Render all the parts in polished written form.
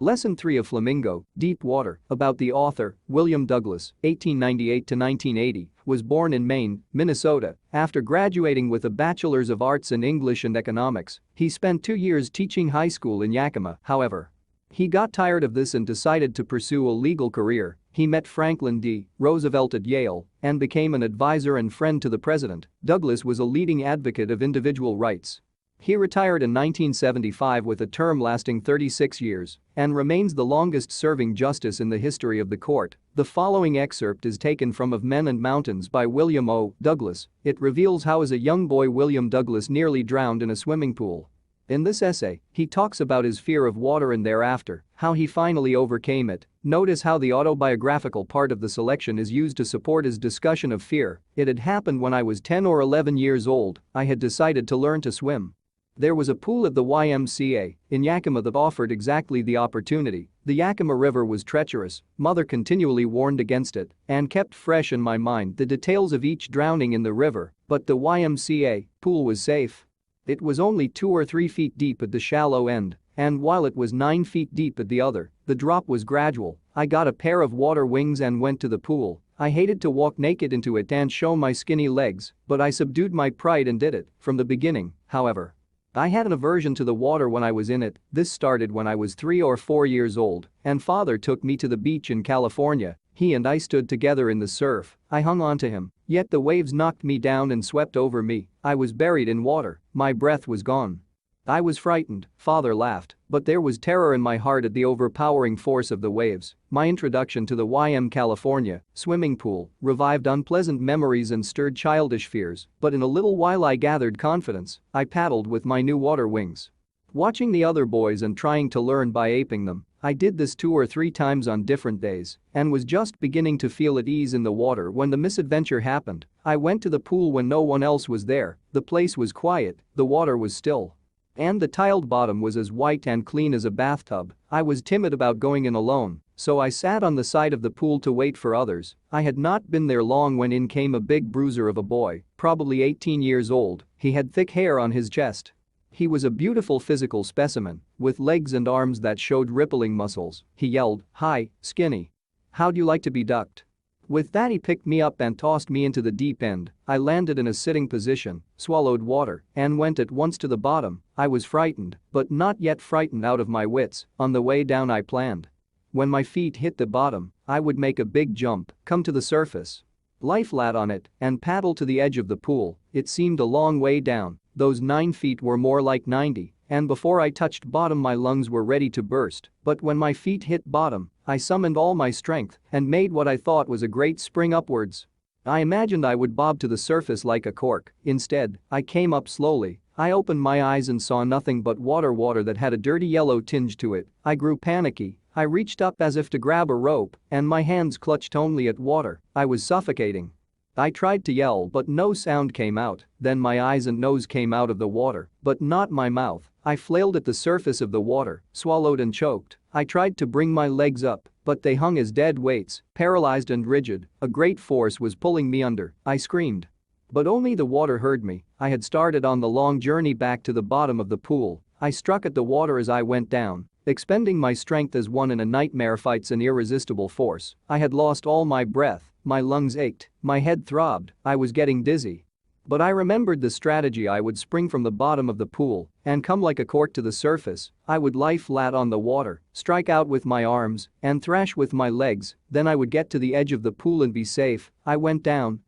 Lesson 3 of Flamingo, Deep Water, about the author, William Douglas, 1898-1980, was born in Maine, Minnesota. After graduating with a Bachelor's of Arts in English and Economics, he spent 2 years teaching high school in Yakima. However, he got tired of this and decided to pursue a legal career. He met Franklin D. Roosevelt at Yale and became an advisor and friend to the president. Douglas was a leading advocate of individual rights. He retired in 1975 with a term lasting 36 years and remains the longest-serving justice in the history of the court. The following excerpt is taken from Of Men and Mountains by William O. Douglas. It reveals how as a young boy William Douglas nearly drowned in a swimming pool. In this essay, he talks about his fear of water and thereafter, how he finally overcame it. Notice how the autobiographical part of the selection is used to support his discussion of fear. It had happened when I was 10 or 11 years old. I had decided to learn to swim. There was a pool at the YMCA in Yakima that offered exactly the opportunity. The Yakima River was treacherous, Mother continually warned against it, and kept fresh in my mind the details of each drowning in the river, but the YMCA pool was safe. It was only 2 or 3 feet deep at the shallow end, and while it was 9 feet deep at the other, the drop was gradual. I got a pair of water wings and went to the pool. I hated to walk naked into it and show my skinny legs, but I subdued my pride and did it. From the beginning, however, I had an aversion to the water when I was in it. This started when I was 3 or 4 years old, and father took me to the beach in California. He and I stood together in the surf. I hung on to him, yet the waves knocked me down and swept over me. I was buried in water. My breath was gone. I was frightened, father laughed, but there was terror in my heart at the overpowering force of the waves. My introduction to the YM California swimming pool revived unpleasant memories and stirred childish fears, but in a little while I gathered confidence. I paddled with my new water wings, watching the other boys and trying to learn by aping them. I did this 2 or 3 times on different days and was just beginning to feel at ease in the water when the misadventure happened. I went to the pool when no one else was there. The place was quiet, the water was still, and the tiled bottom was as white and clean as a bathtub. I was timid about going in alone, so I sat on the side of the pool to wait for others. I had not been there long when in came a big bruiser of a boy, probably 18 years old. He had thick hair on his chest. He was a beautiful physical specimen, with legs and arms that showed rippling muscles. He yelled, "Hi, skinny. How'd you like to be ducked?" With that he picked me up and tossed me into the deep end. I landed in a sitting position, swallowed water, and went at once to the bottom. I was frightened, but not yet frightened out of my wits. On the way down I planned, when my feet hit the bottom, I would make a big jump, come to the surface, lie flat on it, and paddle to the edge of the pool. It seemed a long way down. Those 9 feet were more like 90, and before I touched bottom my lungs were ready to burst. But when my feet hit bottom, I summoned all my strength and made what I thought was a great spring upwards. I imagined I would bob to the surface like a cork. Instead, I came up slowly. I opened my eyes and saw nothing but water that had a dirty yellow tinge to it. I grew panicky. I reached up as if to grab a rope, and my hands clutched only at water. I was suffocating. I tried to yell but no sound came out. Then my eyes and nose came out of the water, but not my mouth. I flailed at the surface of the water, swallowed and choked. I tried to bring my legs up, but they hung as dead weights, paralyzed and rigid. A great force was pulling me under. I screamed, but only the water heard me. I had started on the long journey back to the bottom of the pool. I struck at the water as I went down, expending my strength as one in a nightmare fights an irresistible force. I had lost all my breath. My lungs ached, my head throbbed, I was getting dizzy. But I remembered the strategy. I would spring from the bottom of the pool and come like a cork to the surface. I would lie flat on the water, strike out with my arms, and thrash with my legs. Then I would get to the edge of the pool and be safe. I went down,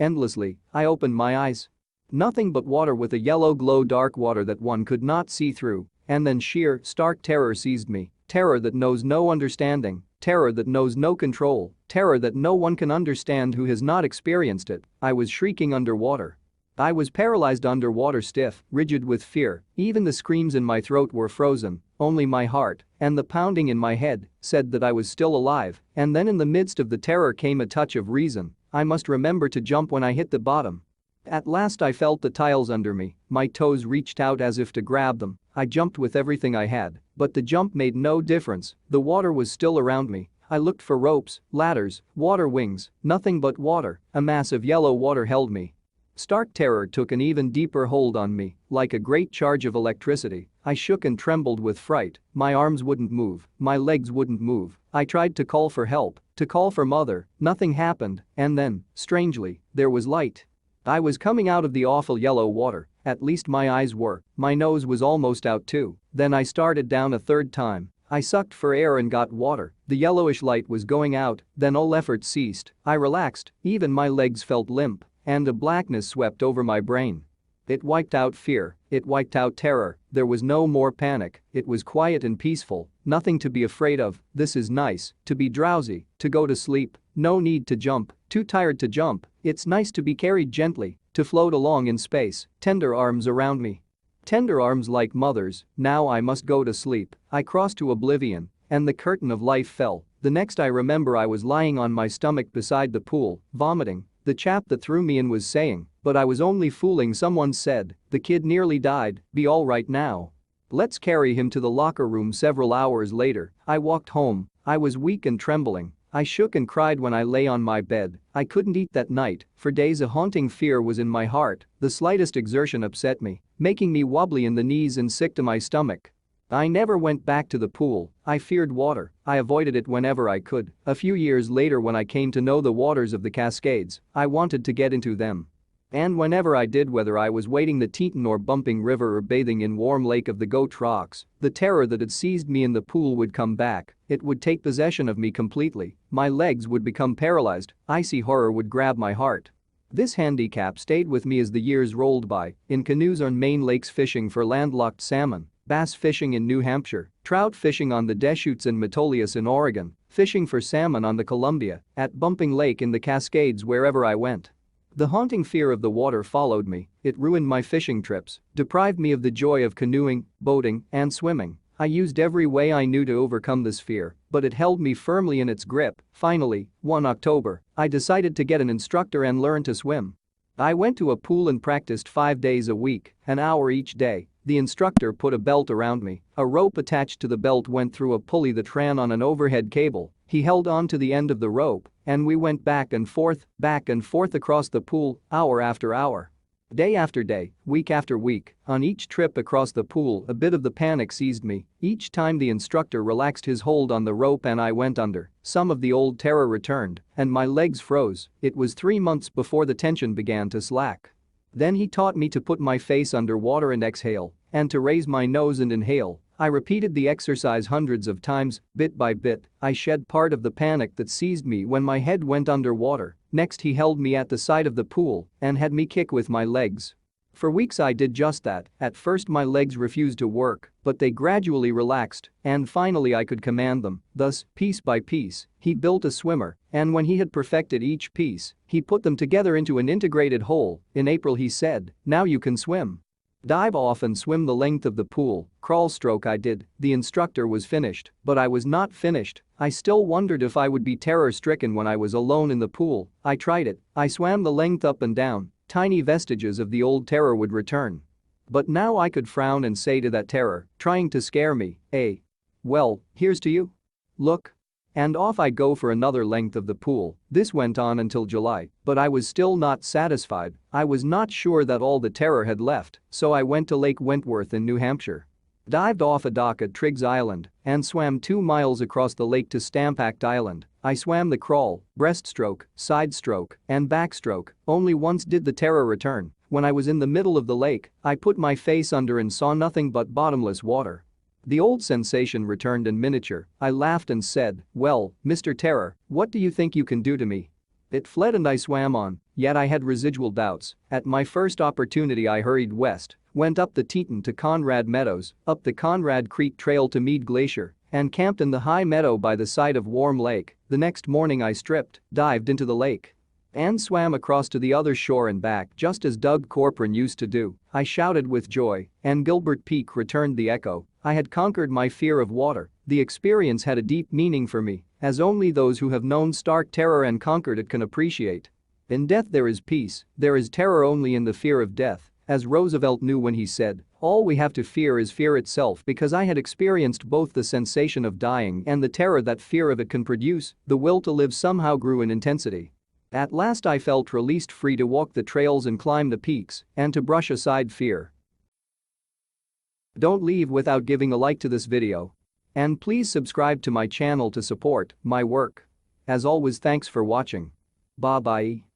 endlessly. I opened my eyes. Nothing but water with a yellow glow, dark water that one could not see through. And then sheer, stark terror seized me. Terror that knows no understanding. Terror that knows no control. Terror that no one can understand who has not experienced it. I was shrieking underwater. I was paralyzed underwater, stiff, rigid with fear. Even the screams in my throat were frozen. Only my heart and the pounding in my head said that I was still alive. And then in the midst of the terror came a touch of reason. I must remember to jump when I hit the bottom. At last I felt the tiles under me. My toes reached out as if to grab them. I jumped with everything I had, but the jump made no difference. The water was still around me. I looked for ropes, ladders, water wings, nothing but water. A mass of yellow water held me. Stark terror took an even deeper hold on me. Like a great charge of electricity, I shook and trembled with fright, my arms wouldn't move, my legs wouldn't move, I tried to call for help, to call for mother, nothing happened, and then, strangely, there was light. I was coming out of the awful yellow water, at least my eyes were, my nose was almost out too, then I started down a third time. I sucked for air and got water, the yellowish light was going out, then all effort ceased, I relaxed, even my legs felt limp, and a blackness swept over my brain. It wiped out fear, it wiped out terror, there was no more panic, it was quiet and peaceful, nothing to be afraid of, this is nice, to be drowsy, to go to sleep, no need to jump, too tired to jump, it's nice to be carried gently, to float along in space, tender arms around me. Tender arms like mother's, now I must go to sleep, I crossed to oblivion, and the curtain of life fell. The next I remember I was lying on my stomach beside the pool, vomiting. The chap that threw me in was saying, "But I was only fooling," someone said, "The kid nearly died, be all right now." Let's carry him to the locker room. Several hours later, I walked home, I was weak and trembling. I shook and cried when I lay on my bed, I couldn't eat that night, for days a haunting fear was in my heart, the slightest exertion upset me, making me wobbly in the knees and sick to my stomach. I never went back to the pool, I feared water, I avoided it whenever I could. A few years later when I came to know the waters of the Cascades, I wanted to get into them. And whenever I did, whether I was wading the Teton or bumping river or bathing in warm lake of the Goat Rocks, the terror that had seized me in the pool would come back, it would take possession of me completely, my legs would become paralyzed, icy horror would grab my heart. This handicap stayed with me as the years rolled by, in canoes on Maine lakes fishing for landlocked salmon, bass fishing in New Hampshire, trout fishing on the Deschutes and Metolius in Oregon, fishing for salmon on the Columbia, at Bumping Lake in the Cascades, wherever I went. The haunting fear of the water followed me, it ruined my fishing trips, deprived me of the joy of canoeing, boating, and swimming. I used every way I knew to overcome this fear, but it held me firmly in its grip. Finally, one October, I decided to get an instructor and learn to swim. I went to a pool and practiced 5 days a week, an hour each day. The instructor put a belt around me, a rope attached to the belt went through a pulley that ran on an overhead cable, he held on to the end of the rope, and we went back and forth across the pool, hour after hour. Day after day, week after week, on each trip across the pool a bit of the panic seized me, each time the instructor relaxed his hold on the rope and I went under, some of the old terror returned, and my legs froze. It was 3 months before the tension began to slack. Then he taught me to put my face under water and exhale, and to raise my nose and inhale. I repeated the exercise hundreds of times, bit by bit, I shed part of the panic that seized me when my head went underwater. Next he held me at the side of the pool and had me kick with my legs. For weeks I did just that. At first my legs refused to work, but they gradually relaxed, and finally I could command them. Thus, piece by piece, he built a swimmer, and when he had perfected each piece, he put them together into an integrated whole. In April he said, "Now you can swim. Dive off and swim the length of the pool." Crawl stroke I did. The instructor was finished, but I was not finished. I still wondered if I would be terror-stricken when I was alone in the pool. I tried it. I swam the length up and down. Tiny vestiges of the old terror would return. But now I could frown and say to that terror, trying to scare me, "Hey. Well, here's to you. Look." And off I go for another length of the pool. This went on until July, but I was still not satisfied. I was not sure that all the terror had left, so I went to Lake Wentworth in New Hampshire. Dived off a dock at Triggs Island and swam 2 miles across the lake to Stampact Island. I swam the crawl, breaststroke, side stroke, and backstroke. Only once did the terror return. When I was in the middle of the lake, I put my face under and saw nothing but bottomless water. The old sensation returned in miniature. I laughed and said, "Well, Mr. Terror, what do you think you can do to me?" It fled and I swam on, yet I had residual doubts. At my first opportunity I hurried west, went up the Teton to Conrad Meadows, up the Conrad Creek Trail to Meade Glacier, and camped in the high meadow by the side of Warm Lake. The next morning I stripped, dived into the lake, and swam across to the other shore and back just as Doug Corcoran used to do. I shouted with joy, and Gilbert Peak returned the echo. I had conquered my fear of water. The experience had a deep meaning for me, as only those who have known stark terror and conquered it can appreciate. In death there is peace, there is terror only in the fear of death, as Roosevelt knew when he said, "All we have to fear is fear itself." Because I had experienced both the sensation of dying and the terror that fear of it can produce, the will to live somehow grew in intensity. At last I felt released, free to walk the trails and climb the peaks, and to brush aside fear. Don't leave without giving a like to this video. And please subscribe to my channel to support my work. As always, thanks for watching. Bye bye.